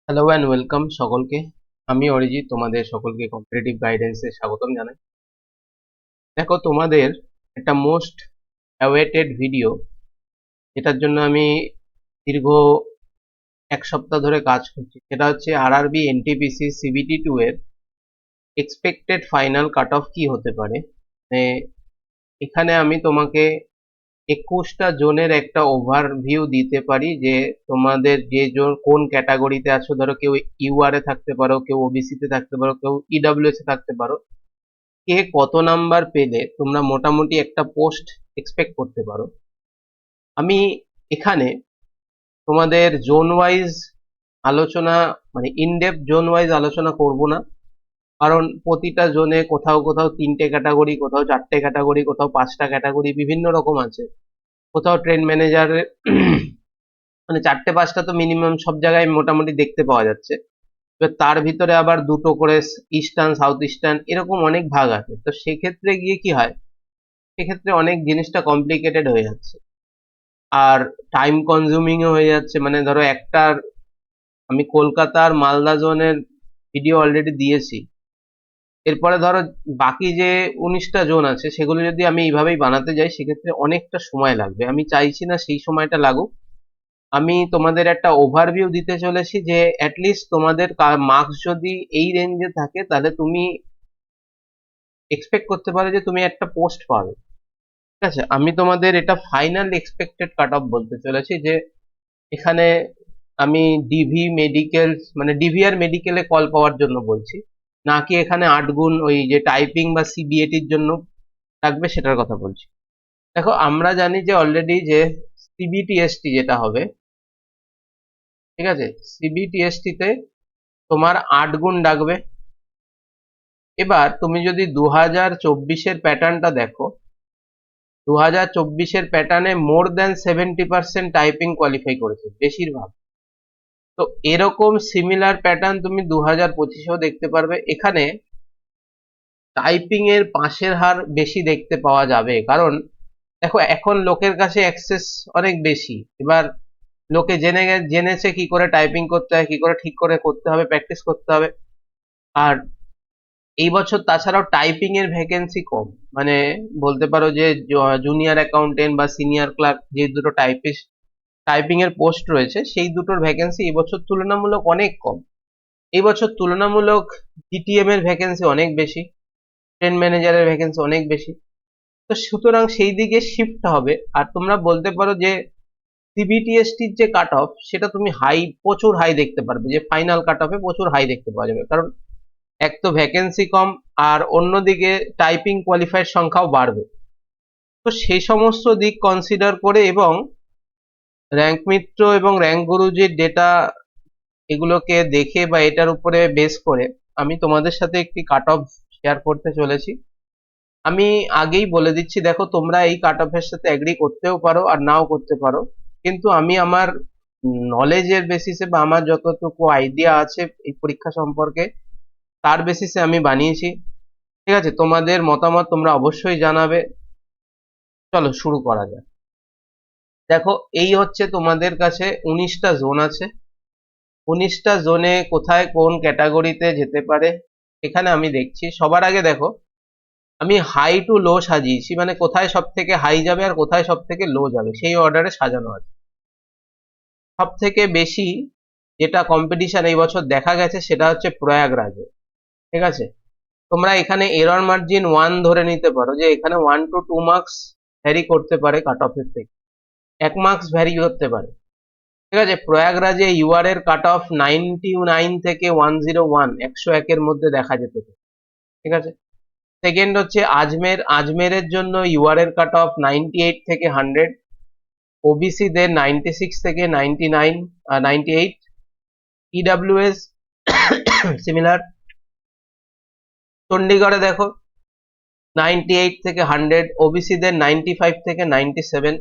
Hello and welcome সকলকে। আমি অরিজিৎ, তোমাদের সকলকে কম্পিটিটিভ গাইডেন্সে স্বাগতম জানাই। দেখো, তোমাদের একটা মোস্ট অ্যাওয়েটেড ভিডিও, যেটার জন্য আমি দীর্ঘ এক সপ্তাহ ধরে কাজ করছি, সেটা হচ্ছে আরআরবি এনটিপিসি সিবিটি 2 এর এক্সপেক্টেড ফাইনাল কাট অফ কি হতে পারে। মানে এখানে আমি তোমাকে 21টা জোনের একটা ওভারভিউ দিতে পারি যে তোমাদের যে জোন কোন ক্যাটাগরিতে আছো। ধরো কেউ ইউআর এ থাকতে পারো, কেউ ওবিসি তে থাকতে পারো, কেউ ইডব্লিউএস এ থাকতে পারো। কে কত নাম্বার পেলে তোমরা মোটামুটি একটা পোস্ট এক্সপেক্ট করতে পারো। আমি এখানে তোমাদের জোন ওয়াইজ আলোচনা, মানে ইনডেপথ জোন ওয়াইজ আলোচনা করব না, কারণ প্রতিটা জোনে কোথাও কোথাও 3টে ক্যাটাগরি, কোথাও 4টে ক্যাটাগরি, কোথাও 5টা ক্যাটাগরি, বিভিন্ন রকম আছে। কোথাও ট্রেন ম্যানেজার মানে 4টে 5টা তো মিনিমাম সব জায়গায় মোটামুটি দেখতে পাওয়া যাচ্ছে। এবার তার ভিতরে আবার দুটো করে ইস্টার্ন, সাউথ ইস্টার্ন, এরকম অনেক ভাগ আছে। তো সেক্ষেত্রে গিয়ে কি হয়, সেক্ষেত্রে অনেক জিনিসটা কমপ্লিকেটেড হয়ে যাচ্ছে আর টাইম কনজিউমিং হয়ে যাচ্ছে। মানে ধরো একটার, আমি কলকাতার মালদা জোনের ভিডিও অলরেডি দিয়েছি। এরপরে ধরো বাকি যে 19টা জোন আছে সেগুলো যদি আমি এইভাবেই বানাতে যাই, সেক্ষেত্রে অনেকটা সময় লাগবে। আমি চাইছি না সেই সময়টা লাগুক। আমি তোমাদের একটা ওভারভিউ দিতে চলেছি যে অ্যাটলিস্ট তোমাদের মার্কস যদি এই রেঞ্জে থাকে, তাহলে তুমি এক্সপেক্ট করতে পারো যে তুমি একটা পোস্ট পাবে। ঠিক আছে, আমি তোমাদের এটা ফাইনাল এক্সপেক্টেড কাট অফ বলতে চলেছি যে এখানে আমি ডিভি মেডিকেল, মানে ডিভি আর মেডিকেলে কল পাওয়ার জন্য বলছি, নাকি এখানে 8 গুণ ওই যে টাইপিং বা সিবিএটির জন্য থাকবে সেটার কথা বলছি। দেখো, আমরা জানি যে অলরেডি যে সিবিটিএসটি যেটা হবে, ঠিক আছে, সিবিটিএসটি তে তোমার 8 গুণ ডাকবে। এবার তুমি যদি 2024-এর প্যাটার্নটা দেখো, 2024-এর প্যাটার্নে মোর দ্যান 70% টাইপিং কোয়ালিফাই করেছে বেশিরভাগ। তো এরকম সিমিলার প্যাটার্ন তুমি 2025-এও দেখতে পারবে। এখানে টাইপিং এর পাশের হার বেশি দেখতে পাওয়া যাবে, কারণ দেখো এখন লোকের কাছে অ্যাক্সেস অনেক বেশি। এবার লোকে জেনেছে কি করে টাইপিং করতে হয়, কি করে ঠিক করে করতে হবে, প্র্যাকটিস করতে হবে। আর এই বছর তাছাড়াও টাইপিং এর ভ্যাকেন্সি কম। মানে বলতে পারো যে জুনিয়র অ্যাকাউন্টেন্ট বা সিনিয়র ক্লার্ক, যে দুটো টাইপিং এর পোস্ট রয়েছে, সেই দুটোর ভ্যাকেন্সি এবছর তুলনামূলক অনেক কম। এই বছর তুলনামূলক জিটিএম এর ভ্যাকেন্সি অনেক বেশি, ট্রেন ম্যানেজারের ভ্যাকেন্সি অনেক বেশি। তো সুতরাং সেই দিকে শিফট হবে। আর তোমরা বলতে পারো যে সিবিটিএসটির যে কাট অফ, সেটা তুমি হাই, প্রচুর হাই দেখতে পারবে, যে ফাইনাল কাট অফে প্রচুর হাই দেখতে পাওয়া যাবে। কারণ এক তো ভ্যাকেন্সি কম, আর অন্যদিকে টাইপিং কোয়ালিফাইড সংখ্যাও বাড়বে। তো সেই সমস্ত দিক কনসিডার করে এবং র্যাঙ্ক মিত্র এবং র্যাঙ্ক গুরু যে ডেটা, এগুলোকে দেখে বা এটার উপরে বেস করে আমি তোমাদের সাথে একটি কাট অফ শেয়ার করতে চলেছি। আমি আগেই বলে দিচ্ছি, দেখো তোমরা এই কাট অফের সাথে এগ্রি করতেও পারো আর নাও করতে পারো, কিন্তু আমি আমার নলেজের বেসিসে বা আমার যতটুকু আইডিয়া আছে এই পরীক্ষা সম্পর্কে, তার বেসিসে আমি বানিয়েছি। ঠিক আছে, তোমাদের মতামত তোমরা অবশ্যই জানাবে। চলো শুরু করা যাক। দেখো, এই হচ্ছে তোমাদের কাছে 19টা জোন আছে। 19টা জোনে কোথায় কোন ক্যাটাগরিতে যেতে পারে এখানে আমি দেখছি। সবার আগে দেখো, আমি হাই টু লো সাজিয়েছি, মানে কোথায় সব থেকে হাই যাবে আর কোথায় সব থেকে লো যাবে সেই অর্ডারে সাজানো আছে। সব থেকে বেশি যেটা কম্পিটিশন এই বছর দেখা গেছে সেটা হচ্ছে প্রয়াগরাজে। ঠিক আছে, তোমরা এখানে এরর মার্জিন 1 ধরে নিতে পারো, যে এখানে 1 to 2 মার্কস ভ্যারি করতে পারে কাট অফের থেকে, 1 মার্কস ভ্যারি করতে পারে। ঠিক আছে, প্রয়াগরাজে ইউআর এর কাট অফ 99 থেকে 101, 101-এর মধ্যে দেখা যেতে পারে। ঠিক আছে, সেকেন্ড হচ্ছে আজমের। আজমেরের জন্য ইউআর এর কাট অফ 98 থেকে 100, ওবিসি দের 96 থেকে 99, 98। EWS similar. চণ্ডীগড়ে দেখো 98 থেকে 100, ওবিসি দের 95 থেকে 97।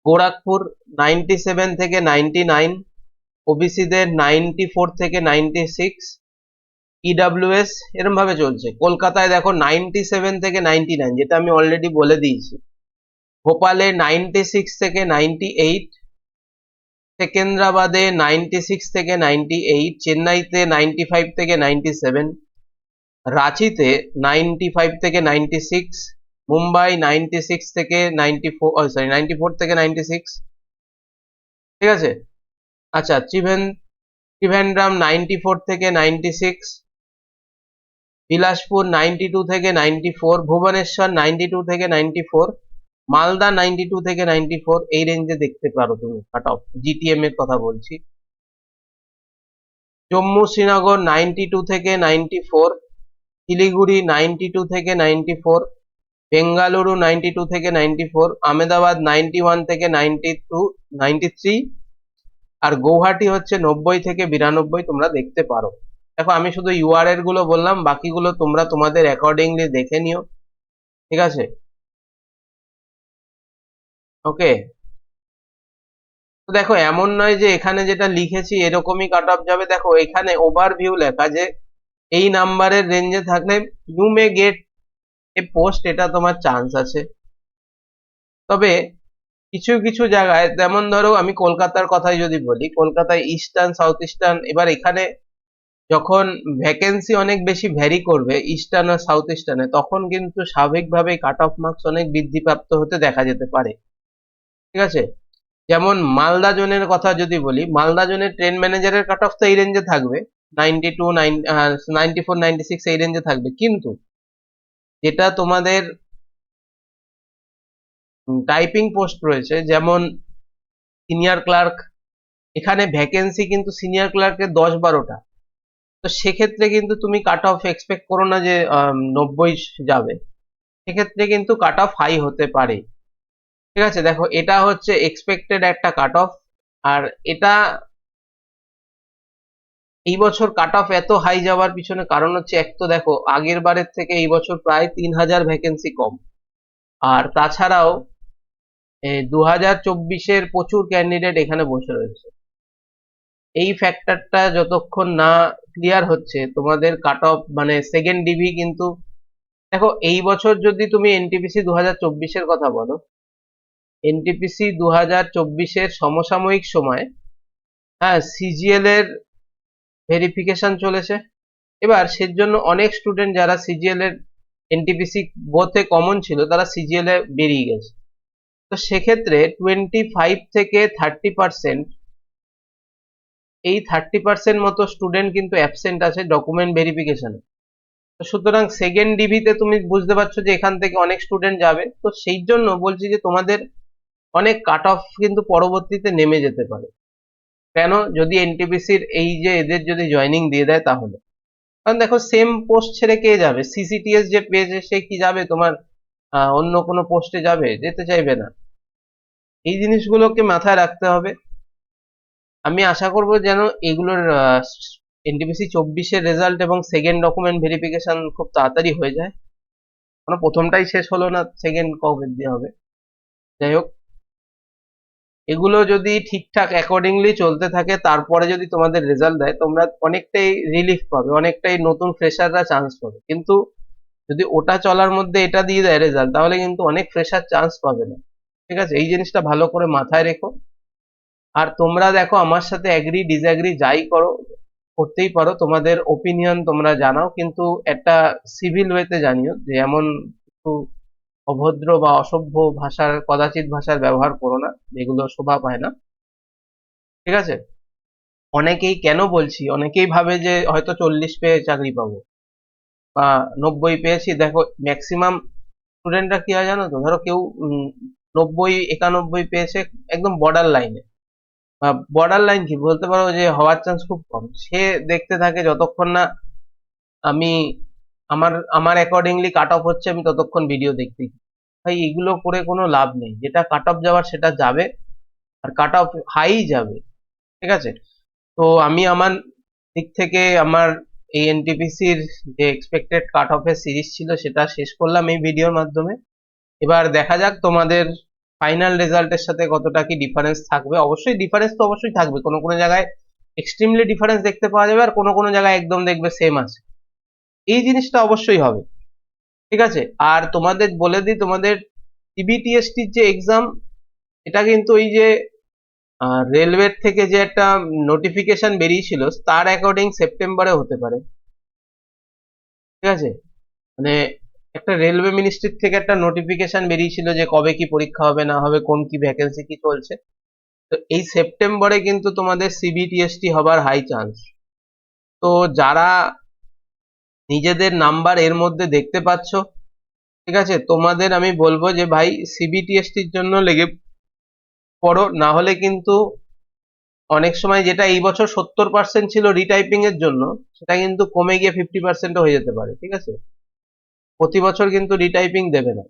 গোরখপুর 97 থেকে 99, ওবিসি দের 94 থেকে 96। ইডব্লিউএস এরম ভাবে চলছে। কলকাতায় দেখো 97 থেকে 99, যেটা আমি অলরেডি বলে দিয়েছি। ভোপালে 96 থেকে 98। সেকেন্দ্রাবাদে 96 থেকে 98, চেন্নাইতে 95 থেকে 97, রাঁচিতে 95 থেকে 96, মুম্বাই 96 থেকে 94, সরি 94 থেকে 96, ঠিক আছে। আচ্ছা, ত্রিভেন্দ্রাম 94 থেকে 96, বিলাসপুর 92 থেকে 94, ভুবনেশ্বর 92 থেকে 94, মালদা 92 থেকে 94, এই রেঞ্জে দেখতে পারো তুমি কাট অফ, জিটিএম এর কথা বলছি। জম্মু শ্রীনগর 92 থেকে 94, শিলিগুড়ি 92 থেকে 94, বেঙ্গালুরু 92 থেকে 94, আহমেদাবাদ 91 থেকে 93, আর গৌহাটি হচ্ছে 90 থেকে 92, তোমরা দেখতে পারো। দেখো আমি শুধু ইউআরএল গুলো বললাম, বাকিগুলো তোমরা তোমাদের অ্যাকর্ডিংলি দেখে নিও, ঠিক আছে। ওকে, তো দেখো এমন নয় যে এখানে যেটা লিখেছি এরকমই কাট অফ যাবে। দেখো এখানে ওভারভিউ লেখা যে এই নাম্বারের রেঞ্জে থাকলে you may get a post, এটা তোমার চান্স আছে। তবে কিছু কিছু জায়গায়, যেমন ধরো আমি কলকাতার কথাই যদি বলি, কলকাতায় ইস্টার্ন, সাউথ ইস্টার্ন, এবার এখানে যখন ভ্যাকেন্সি অনেক বেশি ভ্যারি করবে ইস্টার্ন আর সাউথ ইস্টার্নে, তখন কিন্তু স্বাভাবিকভাবে কাট অফ মার্কস অনেক বৃদ্ধিপ্রাপ্ত হতে দেখা যেতে পারে, ঠিক আছে। যেমন মালদা জোনের কথা যদি বলি, মালদা জোনের ট্রেন ম্যানেজারের কাট অফ তো এই রেঞ্জে থাকবে, 92, 94, 96 এই রেঞ্জে থাকবে, কিন্তু যেটা তোমাদের টাইপিং পোস্ট রয়েছে, যেমন সিনিয়র ক্লার্ক, এখানে ভ্যাকেন্সি কিন্তু সিনিয়র ক্লার্কের 10-12টা, তো সেক্ষেত্রে কিন্তু তুমি কাট অফ এক্সপেক্ট করো না যে 90 যাবে, সেক্ষেত্রে কিন্তু কাট অফ হাই হতে পারে, ঠিক আছে। দেখো এটা হচ্ছে এক্সপেক্টেড একটা কাট অফ, আর এটা এই বছর কাট অফ এত হাই যাওয়ার পিছনে কারণ হচ্ছে, এক তো দেখো আগের বারের থেকে এই বছর প্রায় 3000 ভ্যাকেন্সি কম, আর তাছাড়াও 2024-এর প্রচুর ক্যান্ডিডেট এখানে বসে রয়েছে। এই ফ্যাক্টরটা যতক্ষণ না ক্লিয়ার হচ্ছে, তোমাদের কাট অফ মানে সেকেন্ড ডিভি কিন্তু, দেখো এই বছর যদি তুমি এনটিপিসি 2024-এর কথা বলো, এনটিপিসি 2024-এর সমসাময়িক সময়, হ্যাঁ, সিজিএল এর ভেরিফিকেশন চলেছে। এবার সেজন্য অনেক স্টুডেন্ট যারা সিজিএল এর এনটিপিসি বোথে কমন ছিল, তারা সিজিএল এ বেরিয়ে গেছে। তো সেক্ষেত্রে 25 থেকে 30%, এই 30% মতো স্টুডেন্ট কিন্তু অ্যাবসেন্ট আছে ডকুমেন্ট ভেরিফিকেশনে। তো সুতরাং সেকেন্ড ডিভিতে তুমি বুঝতে পারছো যে এখান থেকে অনেক স্টুডেন্ট যাবে, তো সেই জন্য বলছি যে তোমাদের অনেক কাট অফ কিন্তু পরবর্তীতে নেমে যেতে পারে। কেন? যদি এনটিপিসির এই যে এদের যদি জয়েনিং দিয়ে দেয় তাহলে, কারণ দেখো সেম পোস্ট ছেড়ে কে যাবে? সিসিটিএস যে পেয়েছে সে কি যাবে তোমার অন্য কোনো পোস্টে যাবে? যেতে চাইবে না। এই জিনিসগুলোকে মাথায় রাখতে হবে। আমি আশা করব যেন এগুলোর এনটিপিসি 24-এর রেজাল্ট এবং সেকেন্ড ডকুমেন্ট ভেরিফিকেশন খুব তাড়াতাড়ি হয়ে যায়, কারণ প্রথমটাই শেষ হলো না, সেকেন্ড কবে দিয়ে হবে? যাই হোক, এগুলো যদি ঠিকঠাক অ্যাকর্ডিংলি চলতে থাকে, তারপরে যদি তোমাদের রেজাল্ট দেয়, তোমরা অনেকটাই রিলিফ পাবে, অনেকটাই নতুন ফ্রেশাররা চান্স পাবে। কিন্তু যদি ওটা চলার মধ্যে এটা দিয়ে দেয় রেজাল্ট, তাহলে কিন্তু অনেক ফ্রেশার চান্স পাবে না, ঠিক আছে। এই জিনিসটা ভালো করে মাথায় রেখো। আর তোমরা দেখো আমার সাথে অ্যাগ্রি ডিসঅ্যাগ্রি যাই করো, করতেই পারো, তোমাদের ওপিনিয়ন তোমরা জানাও, কিন্তু একটা সিভিল ওয়েতে জানিও, যে এমন কিছু অভদ্র বা অসভ্য ভাষার, কদাচিৎ ভাষার ব্যবহার করো না, এগুলো শোভা পায় না, ঠিক আছে। অনেকেই, কেন বলছি, অনেকেই ভাবে যে হয়তো 40 পেয়ে চাকরি পাবো বা 90 পেয়েছি। দেখো ম্যাক্সিমাম স্টুডেন্টরা কি হয় জানো তো, ধরো কেউ 90-91 পেয়েছে একদম বর্ডার লাইনে, বা বর্ডার লাইন কি বলতে পারো, যে হওয়ার চান্স খুব কম, সে দেখতে থাকে যতক্ষণ না আমি আমার আমার অ্যাকর্ডিংলি কাট অফ হচ্ছে, আমি ততক্ষণ ভিডিও দেখতে থাকি। ভাই এগুলো করে কোনো লাভ নেই, যেটা কাট অফ যাওয়ার সেটা যাবে, আর কাট অফ হাই যাবে, ঠিক আছে। তো আমি আমার দিক থেকে আমার এই এনটিপিসির যে এক্সপেক্টেড কাট অফের সিরিজ ছিল সেটা শেষ করলাম এই ভিডিওর মাধ্যমে। এবার দেখা যাক তোমাদের ফাইনাল রেজাল্টের সাথে কতটা কি ডিফারেন্স থাকবে। অবশ্যই ডিফারেন্স তো অবশ্যই থাকবে, কোনো কোনো জায়গায় এক্সট্রিমলি ডিফারেন্স দেখতে পাওয়া যাবে, আর কোনো কোনো জায়গায় একদম দেখবে সেম আছে, এই জিনিসটা অবশ্যই হবে, ঠিক আছে। আর তোমাদের বলে দিই, তোমাদের সিবিটিএসটির যে এক্সাম, এটা কিন্তু ওই যে রেলওয়ের থেকে যে একটা নোটিফিকেশন বেরিয়েছিল তার অ্যাকর্ডিং সেপ্টেম্বরে হতে পারে, ঠিক আছে? মানে একটা রেলওয়ে মিনিস্ট্রির থেকে একটা নোটিফিকেশন বেরিয়েছিল যে কবে কি পরীক্ষা হবে না হবে, কোন কি ভ্যাকেন্সি কি চলছে। তো এই সেপ্টেম্বরে কিন্তু তোমাদের সিবিটিএসটি হবার হাই চান্স। তো যারা নিজেদের নাম্বার এর মধ্যে দেখতে পাচ্ছ, ঠিক আছে, তোমাদের আমি বলবো যে ভাই সিবিটিএসটির জন্য লেগে পড়ো, না হলে কিন্তু অনেক সময় যেটা এই বছর 70% ছিল রিটাইপিং এর জন্য, সেটা কিন্তু কমে গিয়ে 50% হয়ে যেতে পারে, ঠিক আছে? প্রতি বছর কিন্তু রিটাইপিং দেবে না।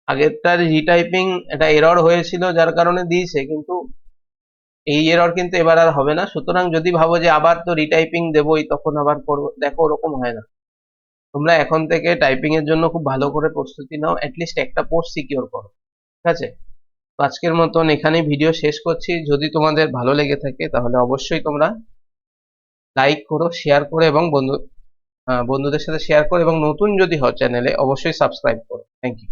আগেরটার রিটাইপিং একটা এরর হয়েছিল যার কারণে দিয়েছে, কিন্তু এই এরর কিন্তু এবার আর হবে না। সুতরাং যদি ভাবো যে আবার তো রিটাইপিং দেবোই তখন আবার করবো, দেখো ওরকম হয় না। তোমরা এখন থেকে টাইপিং এর জন্য খুব ভালো করে প্রস্তুতি নাও, অ্যাটলিস্ট একটা পোস্ট সিকিওর করো, ঠিক আছে? তো আজকের মতন এখানেই ভিডিও শেষ করছি। যদি তোমাদের ভালো লেগে থাকে তাহলে অবশ্যই তোমরা লাইক করো, শেয়ার করো এবং বন্ধুদের সাথে শেয়ার করো, এবং নতুন যদি হও চ্যানেলে অবশ্যই সাবস্ক্রাইব করো। Thank you.